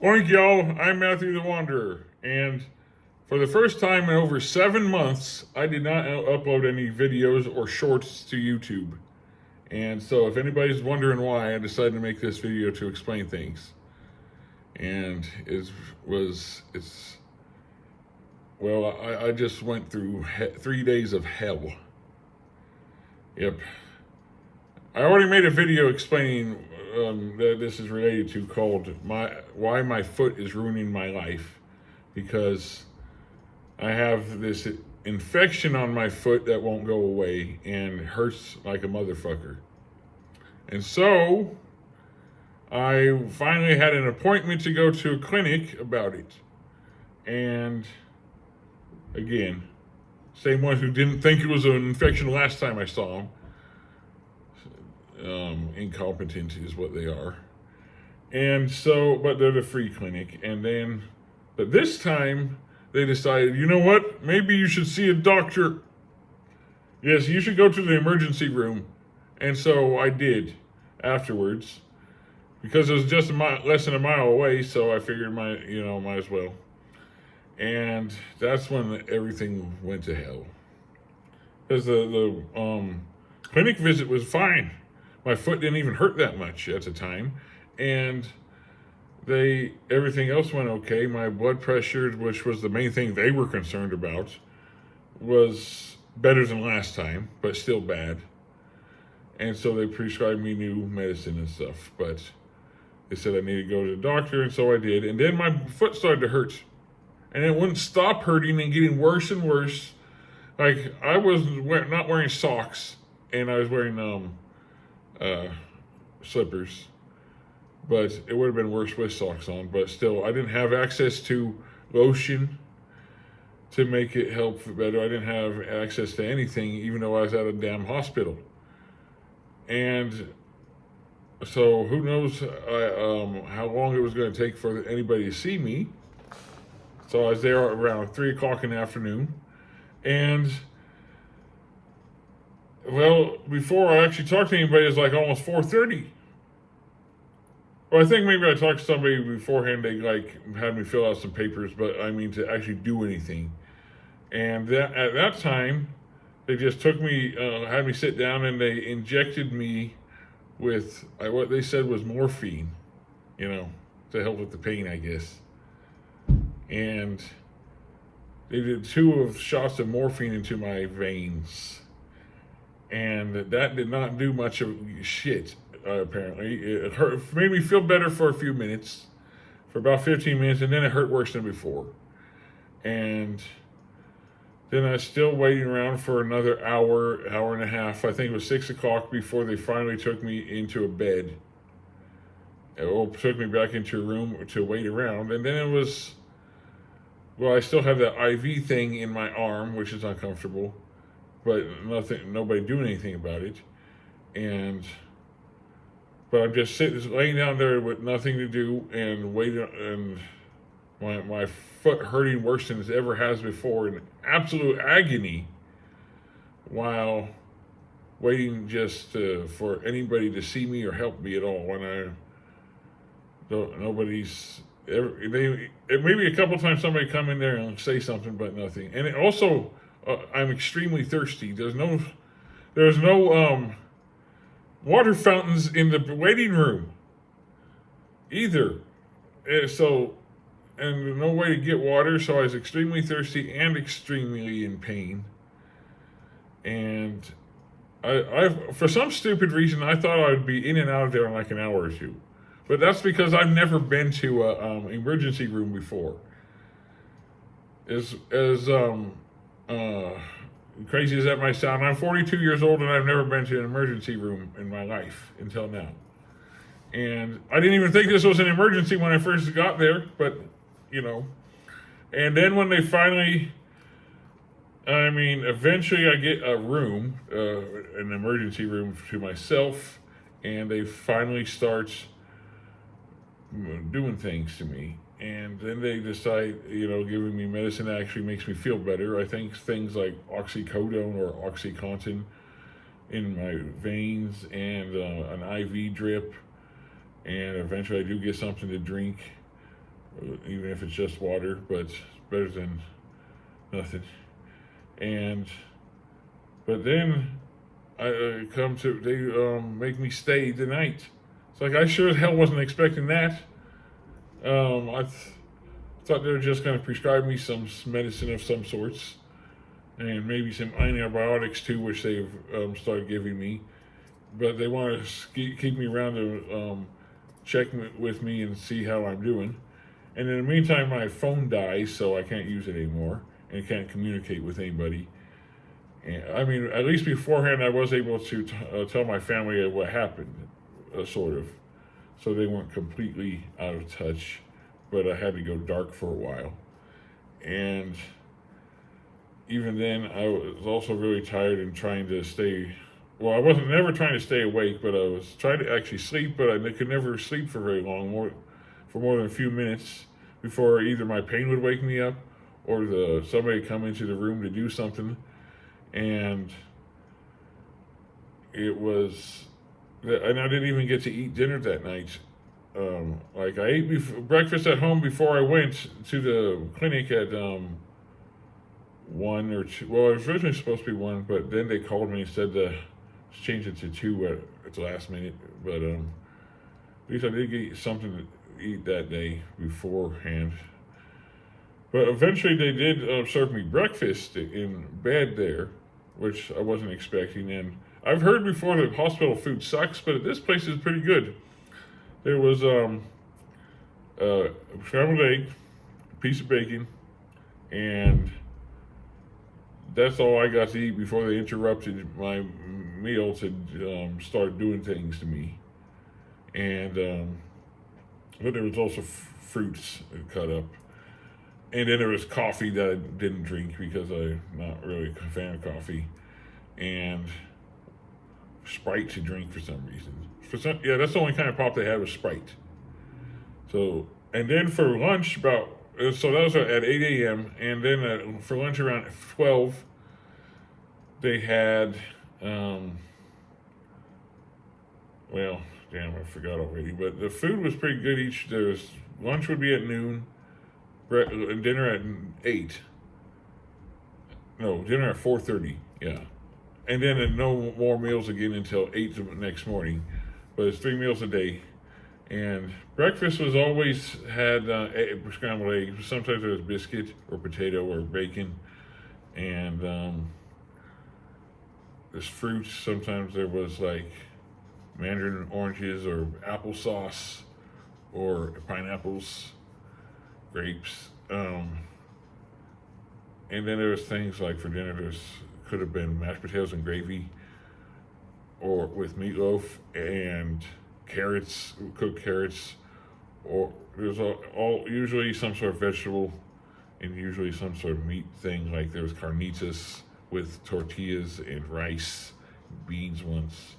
Morning, y'all. I'm Matthew the Wanderer, and for the first time in over 7 months, I did not upload any videos or shorts to YouTube. And so, if anybody's wondering why, I decided to make this video to explain things. And it's well, I just went through 3 days of hell. Yep. I already made a video explaining that this is related to called why my foot is ruining my life, because I have this infection on my foot that won't go away and hurts like a motherfucker. And so I finally had an appointment to go to a clinic about it. And again, same ones who didn't think it was an infection last time I saw them. Incompetent is what they are. And so, but they're the free clinic. But this time, they decided, you know what? Maybe you should see a doctor. Yes, you should go to the emergency room. And so I did afterwards, because it was just less than a mile away. So I figured, might as well. And that's when everything went to hell, because the clinic visit was fine. My foot didn't even hurt that much at the time, and everything else went okay. My blood pressure, which was the main thing they were concerned about, was better than last time, but still bad. And so they prescribed me new medicine and stuff, but they said I needed to go to the doctor, and so I did. And then my foot started to hurt, and it wouldn't stop hurting and getting worse and worse. Like, I was not wearing socks, and I was wearing slippers, but it would have been worse with socks on. But still, I didn't have access to lotion to make it help better. I didn't have access to anything, even though I was at a damn hospital. And so who knows how long it was going to take for anybody to see me. So I was there around 3 o'clock in the afternoon. And, well, before I actually talked to anybody, it was like almost 4:30. Well, I think maybe I talked to somebody beforehand. They had me fill out some papers, but I mean to actually do anything. And at that time, they just took me, had me sit down, and they injected me with what they said was morphine, to help with the pain, I guess. And they did 2 shots of morphine into my veins, and that did not do much of shit. Apparently, it made me feel better for a few minutes, for about 15 minutes, and then it hurt worse than before. And then I was still waiting around for another hour and a half. I think it was 6 o'clock before they finally took me into a bed. Took me back into a room to wait around, and then it was. Well, I still have that IV thing in my arm, which is uncomfortable, but nobody doing anything about it. But I'm just laying down there with nothing to do and waiting, and my foot hurting worse than it ever has before, in absolute agony, while waiting just for anybody to see me or help me at all. And nobody's. Maybe a couple times somebody come in there and say something, but nothing. And it also, I'm extremely thirsty. There's no water fountains in the waiting room either. And no way to get water. So I was extremely thirsty and extremely in pain. And I for some stupid reason, I thought I would be in and out of there in like an hour or two. But that's because I've never been to an emergency room before. As crazy as that might sound, I'm 42 years old, and I've never been to an emergency room in my life until now. And I didn't even think this was an emergency when I first got there, but, And then when they finally, eventually I get a room, an emergency room to myself, and they finally start doing things to me. And then they decide, giving me medicine that actually makes me feel better. I think things like oxycodone or OxyContin in my veins, and an IV drip, and eventually I do get something to drink. even if it's just water, but it's better than nothing. And but then they make me stay the night. It's like I sure as hell wasn't expecting that. Thought they were just going to prescribe me some medicine of some sorts, and maybe some antibiotics too, which they've started giving me. But they want to keep me around to check with me and see how I'm doing. And in the meantime, my phone dies, so I can't use it anymore and can't communicate with anybody. And, I mean, at least beforehand, I was able to tell my family what happened, sort of, so they weren't completely out of touch. But I had to go dark for a while, and even then, I was also really tired and trying to stay. Well, I wasn't never trying to stay awake, but I was trying to actually sleep. But I could never sleep for very long, for more than a few minutes before either my pain would wake me up or somebody come into the room to do something, and and I didn't even get to eat dinner that night. Like I ate breakfast at home before I went to the clinic at 1 or 2. Well, it was originally supposed to be 1, but then they called me and said to change it to 2 at the last minute. But at least I did get something to eat that day beforehand. But eventually they did serve me breakfast in bed there, which I wasn't expecting. And I've heard before that hospital food sucks, but this place is pretty good. There was scrambled egg, a piece of bacon, and that's all I got to eat before they interrupted my meal to start doing things to me. And but there was also fruits cut up, and then there was coffee that I didn't drink because I'm not really a fan of coffee, and Sprite to drink for some reason. That's the only kind of pop they had was Sprite. So, and then for lunch so that was at 8 a.m. And then for lunch around 12, they had, well, damn, I forgot already. But the food was pretty good. Lunch would be at noon, and dinner at 8. No, dinner at 4:30. Yeah, and then no more meals again until 8 the next morning. But it's 3 meals a day. And breakfast was always had scrambled eggs. Sometimes there was biscuit or potato or bacon. And there's fruits. Sometimes there was like mandarin and oranges or applesauce or pineapples, grapes. And then there was things like for dinner, could have been mashed potatoes and gravy, or with meatloaf and carrots, cooked carrots, or there's usually some sort of vegetable and usually some sort of meat thing. Like there was carnitas with tortillas and rice, beans once,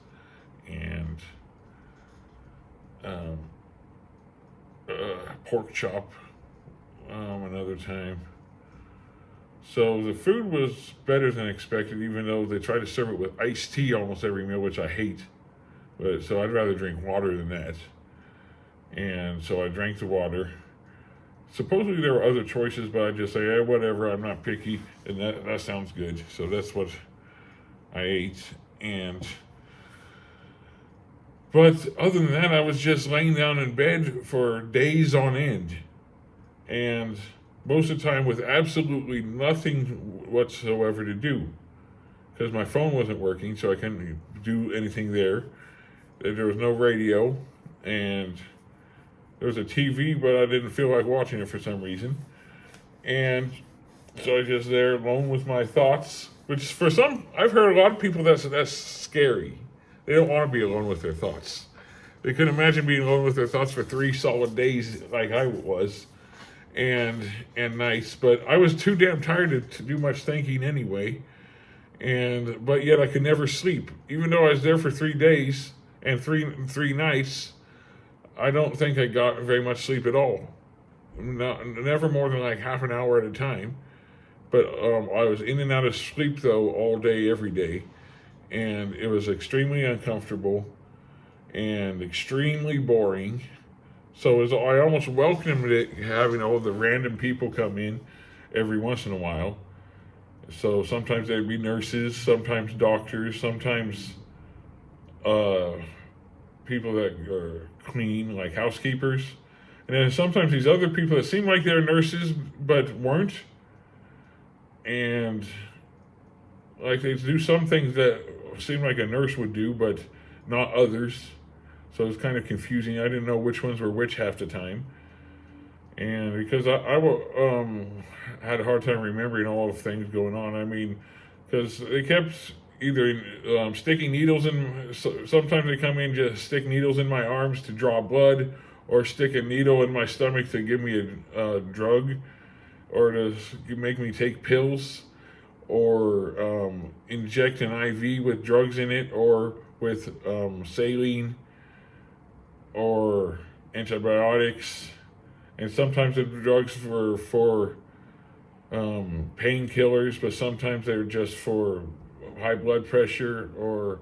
and pork chop another time. So the food was better than expected, even though they try to serve it with iced tea almost every meal, which I hate. But so I'd rather drink water than that. And so I drank the water. Supposedly there were other choices, but I just say, whatever, I'm not picky, and that sounds good. So that's what I ate. But other than that, I was just laying down in bed for days on end. And most of the time with absolutely nothing whatsoever to do. Because my phone wasn't working, so I couldn't do anything there. There was no radio, and there was a TV, but I didn't feel like watching it for some reason. And so I was just there alone with my thoughts, which for some, I've heard a lot of people that's scary. They don't want to be alone with their thoughts. They couldn't imagine being alone with their thoughts for 3 solid days like I was. And nice, but I was too damn tired to do much thinking anyway, but yet I could never sleep, even though I was there for 3 days and three nights. I don't think I got very much sleep at all, never more than like half an hour at a time. But I was in and out of sleep though all day, every day, and it was extremely uncomfortable and extremely boring. So I almost welcomed it, having all the random people come in every once in a while. So sometimes they'd be nurses, sometimes doctors, sometimes uh, people that are clean, like housekeepers. And then sometimes these other people that seem like they're nurses but weren't. And like they do some things that seem like a nurse would do, but not others. So it's kind of confusing. I didn't know which ones were which half the time. And because had a hard time remembering all the things going on. I mean, because they kept either sticking needles in. Sometimes they come in just stick needles in my arms to draw blood, or stick a needle in my stomach to give me a drug, or to make me take pills, or inject an IV with drugs in it, or with saline, or antibiotics. And sometimes the drugs were for painkillers, but sometimes they were just for high blood pressure, or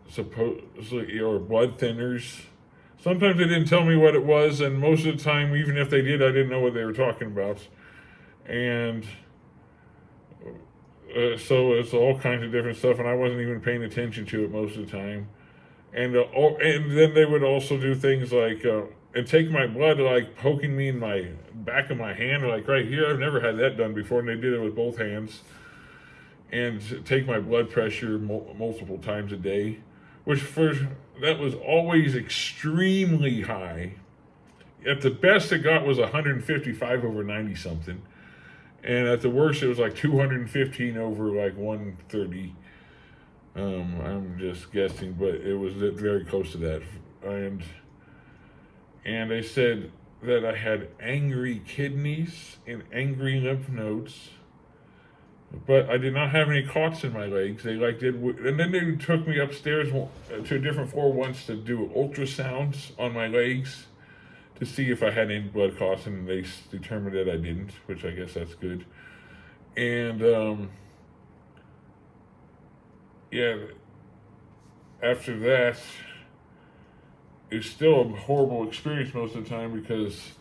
supposedly, or blood thinners. Sometimes they didn't tell me what it was, and most of the time, even if they did, I didn't know what they were talking about. And so it's all kinds of different stuff, and I wasn't even paying attention to it most of the time. And then they would also do things like and take my blood, like poking me in my back of my hand, like right here. I've never had that done before, and they did it with both hands. And take my blood pressure multiple times a day, which that was always extremely high. At the best, it got was 155 over 90 something, and at the worst, it was like 215 over like 130. I'm just guessing, but it was very close to that. And they said that I had angry kidneys and angry lymph nodes, but I did not have any clots in my legs. They and then they took me upstairs to a different floor once to do ultrasounds on my legs to see if I had any blood clots, and they determined that I didn't, which I guess that's good. And yeah, after that, it's still a horrible experience most of the time, because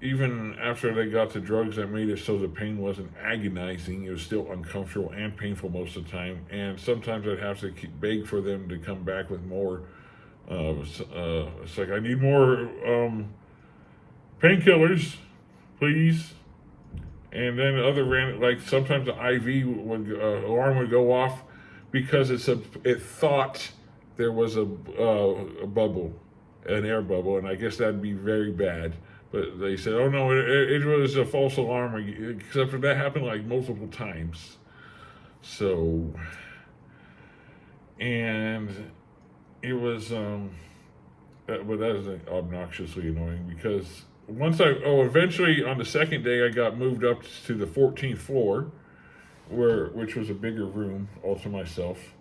even after they got the drugs that made it so the pain wasn't agonizing, it was still uncomfortable and painful most of the time. And sometimes I'd have to beg for them to come back with more. It's like, I need more painkillers, please. And then other like sometimes the IV alarm would go off because it thought there was a bubble, an air bubble, and I guess that'd be very bad. But they said, "Oh no, it was a false alarm." Except for that happened like multiple times. So, and it was, but that was obnoxiously annoying, because eventually on the second day I got moved up to the 14th floor, which was a bigger room all to myself.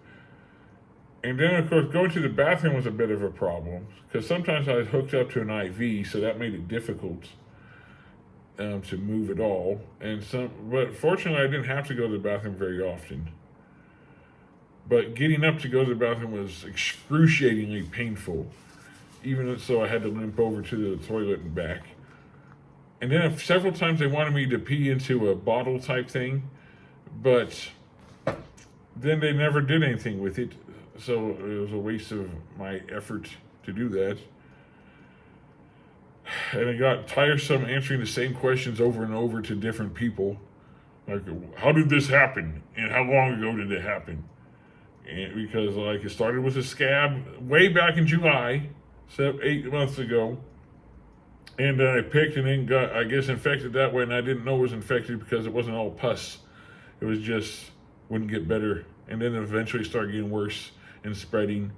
And then, of course, going to the bathroom was a bit of a problem, because sometimes I was hooked up to an IV, so that made it difficult to move at all. But fortunately, I didn't have to go to the bathroom very often. But getting up to go to the bathroom was excruciatingly painful, even so I had to limp over to the toilet and back. And then several times they wanted me to pee into a bottle type thing, but then they never did anything with it. So it was a waste of my effort to do that. And it got tiresome answering the same questions over and over to different people. Like, how did this happen? And how long ago did it happen? And because like it started with a scab way back in July, 8 months ago. And then I picked and then got, I guess, infected that way. And I didn't know it was infected because it wasn't all pus. It was just, wouldn't get better. And then eventually started getting worse and spreading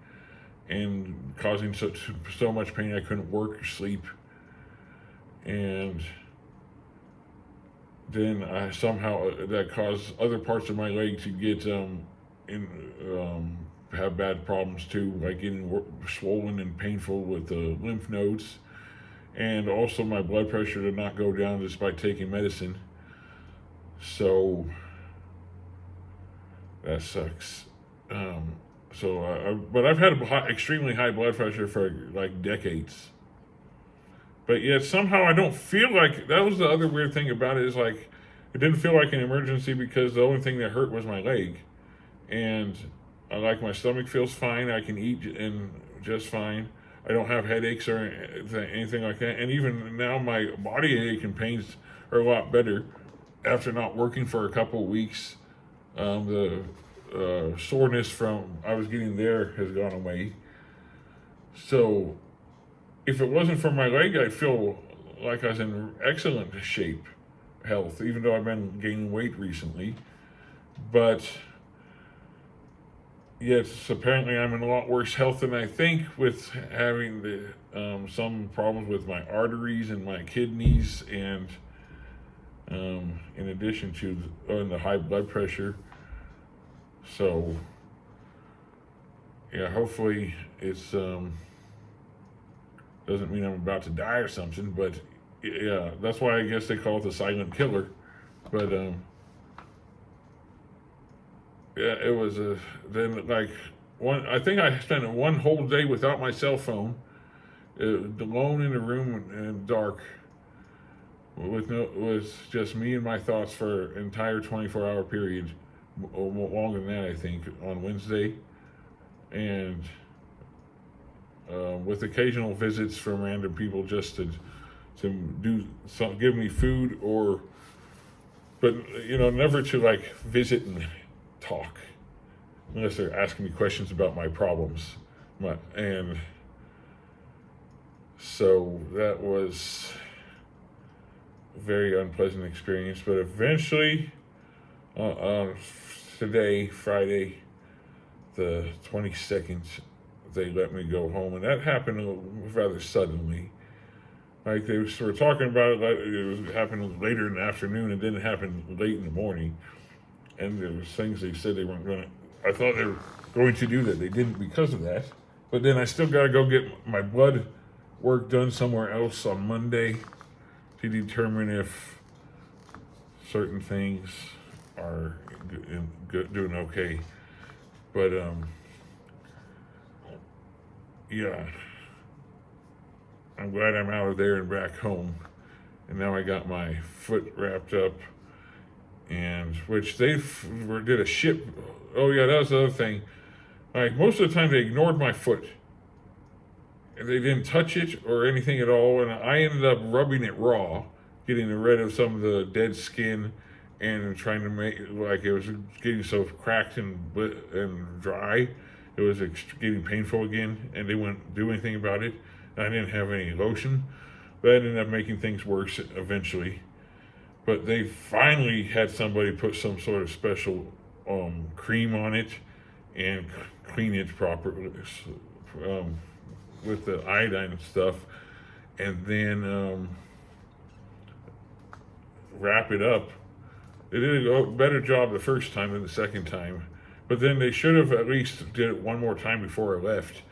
and causing so much pain I couldn't work or sleep. And then I somehow that caused other parts of my leg to get have bad problems too, like getting swollen and painful with the lymph nodes, and also my blood pressure did not go down despite taking medicine. So that sucks. But I've had extremely high blood pressure for like decades. but yet somehow I don't feel like, that was the other weird thing about it, is like it didn't feel like an emergency because the only thing that hurt was my leg, and like my stomach feels fine. I can eat and just fine. I don't have headaches or anything like that, and even now my body ache and pains are a lot better after not working for a couple of weeks. The soreness from I was getting there has gone away. So if it wasn't for my leg, I feel like I was in excellent shape, health, even though I've been gaining weight recently. But yes, apparently I'm in a lot worse health than I think, with having some problems with my arteries and my kidneys, and in addition to the high blood pressure. So yeah, hopefully it's doesn't mean I'm about to die or something, but yeah, that's why I guess they call it the silent killer. But yeah, it was then like one. I think I spent one whole day without my cell phone, alone in a room and dark, was just me and my thoughts for an entire 24-hour period, or longer than that I think, on Wednesday, and with occasional visits from random people just to do some, give me food, or but never to like visit and talk unless they're asking me questions about my problems. And so that was a very unpleasant experience. But eventually, today, Friday, the 22nd, they let me go home, and that happened rather suddenly. Like they were talking about it, like it was happening later in the afternoon. It didn't happen late in the morning. And there was things they said they weren't going to. I thought they were going to do that. They didn't because of that. But then I still got to go get my blood work done somewhere else on Monday to determine if certain things are doing okay. But yeah, I'm glad I'm out of there and back home. And now I got my foot wrapped up, and which they did a ship. Oh yeah, that was the other thing. Like most of the time, they ignored my foot. They didn't touch it or anything at all, and I ended up rubbing it raw, getting rid of some of the dead skin, and trying to make like it was getting so cracked and dry, it was getting painful again, and they wouldn't do anything about it. I didn't have any lotion, but that ended up making things worse eventually. But they finally had somebody put some sort of special cream on it and clean it properly with the iodine and stuff, and then wrap it up. They did a better job the first time than the second time, but then they should have at least did it one more time before I left.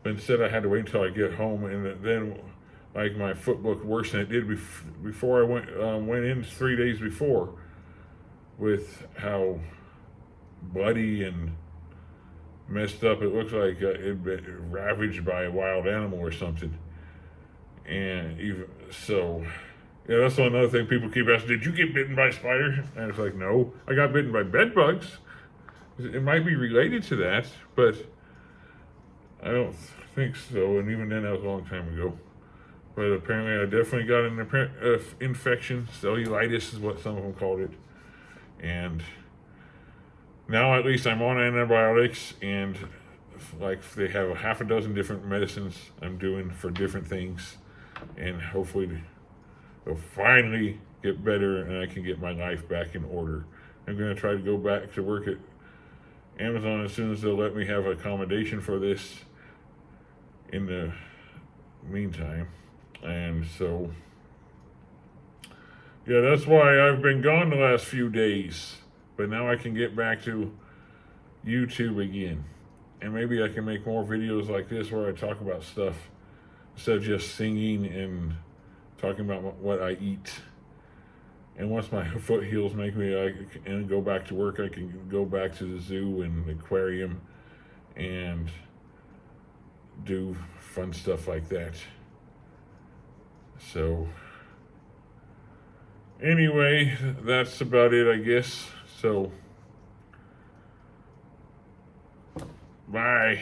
But instead, I had to wait until I get home, and then like my foot looked worse than it did before I went in 3 days before, with how bloody and messed up it looked like it'd been ravaged by a wild animal or something. And even so, yeah, that's another thing people keep asking, did you get bitten by a spider? And it's like, no, I got bitten by bed bugs. It might be related to that, but I don't think so. And even then, that was a long time ago. But apparently I definitely got an infection. Cellulitis is what some of them called it. And now at least I'm on antibiotics, and like they have a half a dozen different medicines I'm doing for different things. And hopefully they'll finally get better and I can get my life back in order. I'm going to try to go back to work at Amazon as soon as they'll let me have accommodation for this in the meantime. And so, yeah, that's why I've been gone the last few days. But now I can get back to YouTube again. And maybe I can make more videos like this where I talk about stuff instead of just singing and talking about what I eat. And once my foot heals, and go back to work, I can go back to the zoo and the aquarium and do fun stuff like that. So, anyway, that's about it, I guess. So, bye.